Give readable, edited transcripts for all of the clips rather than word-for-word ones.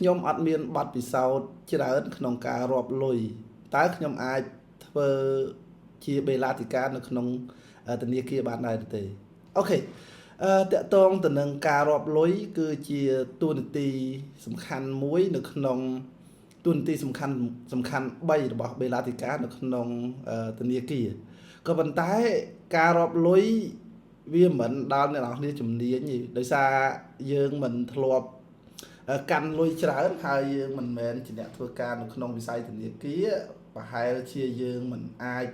ខ្ញុំអត់មានបទពិសោធន៍ច្រើនក្នុងការរាប់លុយតើខ្ញុំអាចធ្វើជាបេឡាធិការនៅក្នុងធនាគារបានដែរទេអូខេតកតងទៅនឹងការរាប់លុយគឺជាតួនាទីសំខាន់មួយនៅក្នុងតួនាទីសំខាន់3របស់បេឡាធិការនៅក្នុងធនាគារក៏ប៉ុន្តែការរាប់លុយវាមិនដល់អ្នកនរគ្នាជំនាញទេដោយសារយើងមិនធ្លាប់កាន់លុយច្រើនហើយយើងមិនមែនជាអ្នកធ្វើការនៅក្នុងវិស័យធនាគារប្រហែលជាយើងមិនអាច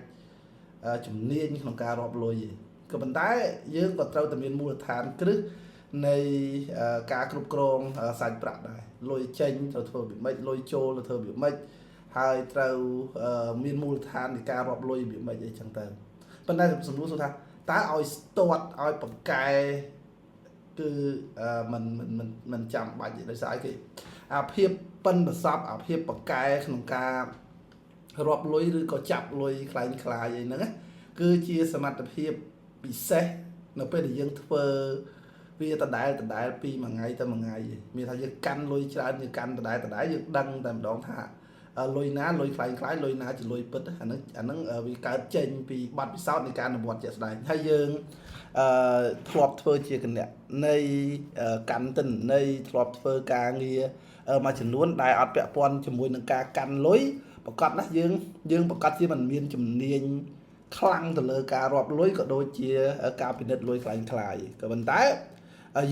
ជំនាញក្នុងការរាប់លុយទេក៏ប៉ុន្តែយើងក៏ត្រូវតែមានមូលដ្ឋានគ្រឹះនៃការគ្រប់គ្រងសាច់ប្រាក់ដែរលុយចេញត្រូវធ្វើវាម៉េចលុយចូលត្រូវធ្វើវាម៉េចហើយត្រូវមានមូលដ្ឋាននៃការរាប់លុយវាម៉េចអីចឹងទៅប៉ុន្តែសំណួរសួរថាតើឲ្យស្ទាត់ឲ្យបកកែគឺมันចាំបាច់ទេដោយសារអីគេអាភាពប៉ិនប្រសពអាភាពបកកែក្នុងការរាប់លុយឬក៏ចាប់លុយខ្លាំងខ្លាយអីហ្នឹងគឺជាសមត្ថភាពពិសេសនៅពេលដែលយើងធ្វើវាដដែលពីមួយថ្ងៃទៅមួយថ្ងៃមានថាយើងកាន់លុយច្រើនយើងកាន់ដដែលយើងដឹងតែម្ដងថាលុយណាលុយខ្លាំងលុយណាជាលុយពិតអាហ្នឹងវាកើតចេញពីបទពិសោធន៍នៃការអនុវត្តជាក់ស្ដែងហើយយើងធ្លាប់ធ្វើជាគណៈនៃកាន់ទិន្នន័យធ្លាប់ធ្វើការងារមួយចំនួនដែលអត់ពាក់ព័ន្ធជាមួយនឹងការកាន់លុយប្រកាសណាយើងប្រកាសជាមិនមានជំនាញខ្លាំងទៅលើការរាប់លុយក៏ដូចជាការពិនិត្យលុយខ្លាំងខ្លាយក៏ប៉ុន្តែ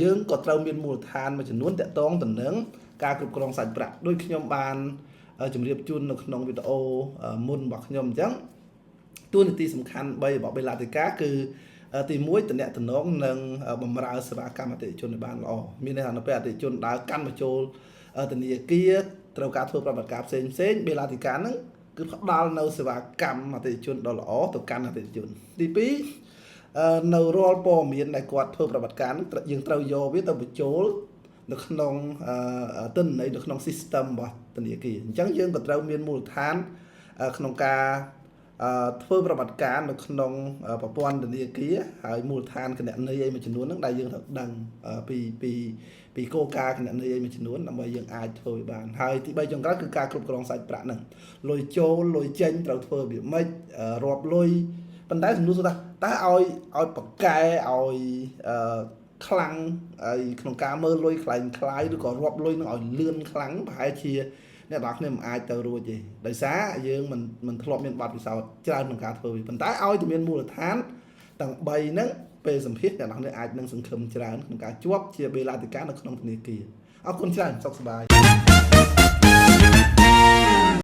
យើងក៏ត្រូវមានមូលដ្ឋានមួយចំនួនតាក់ទងទៅនឹងការគ្រប់គ្រងសាច់ប្រាក់ដូចខ្ញុំបានជម្រាបជូននៅក្នុងវីដេអូមុនរបស់ខ្ញុំអញ្ចឹងតួនាទីសំខាន់3របស់បេឡាធិការគឺទី1តំណែងនឹងបម្រើសេវាកម្មអតិថិជនឲ្យបានល្អមានន័យថានៅពេលអតិថិជនដើរកាន់បញ្ចូលធនាគារត្រូវការធ្វើប្រតិបត្តិការផ្សេងបេឡាធិការហ្នឹងគឺផ្ដល់នៅសេវាកម្មអតិថិជនដ៏ល្អទៅកាន់អតិថិជនទី2នៅរាល់ព័ត៌មានដែលគាត់ធ្វើប្រតិបត្តិការយើងត្រូវយកវាទៅបញ្ចូលនៅក្នុងទិន្នន័យនៅក្នុង system របស់ធនាគារអញ្ចឹងយើងក៏ត្រូវមានមូលដ្ឋានក្នុងការធ្វើប្រតិបត្តិការនៅក្នុងប្រព័ន្ធធនាគារហើយមូលដ្ឋានគណនេយ្យអីមួយចំនួនហ្នឹងដែលយើងត្រូវដឹងពីគោលការណ៍គណនេយ្យអីមួយចំនួនដើម្បីយើងអាចធ្វើវាបានហើយទី3ចុងក្រោយគឺការគ្រប់គ្រងសាច់ប្រាក់ហ្នឹងលុយចូលលុយចេញត្រូវធ្វើវាម៉េចរាប់លុយប៉ុន្តែសំណួរសួរថាតើឲ្យបកកែឲ្យខ្លាំងហើយក្នុងការមើលលុយខ្លាំងខ្លាយឬក៏រាប់លុយនឹងឲ្យលឿនខ្លាំងប្រហែលជាអ្នកនរគ្នាមិនអាចទៅរួចទេដោយសារយើងមិនធ្លាប់មានបទពិសោធន៍ច្រើនក្នុងការធ្វើវាប៉ុន្តែឲ្យតែមានមូលដ្ឋានទាំង3ហ្នឹងពេលសម្ភាសអ្នកនរគ្នាអាចនឹងសង្ឃឹមច្រើនក្នុងការជាប់ជាបេឡាធិការនៅក្នុងធនាគារអរគុណច្រើនសុខសប្បាយ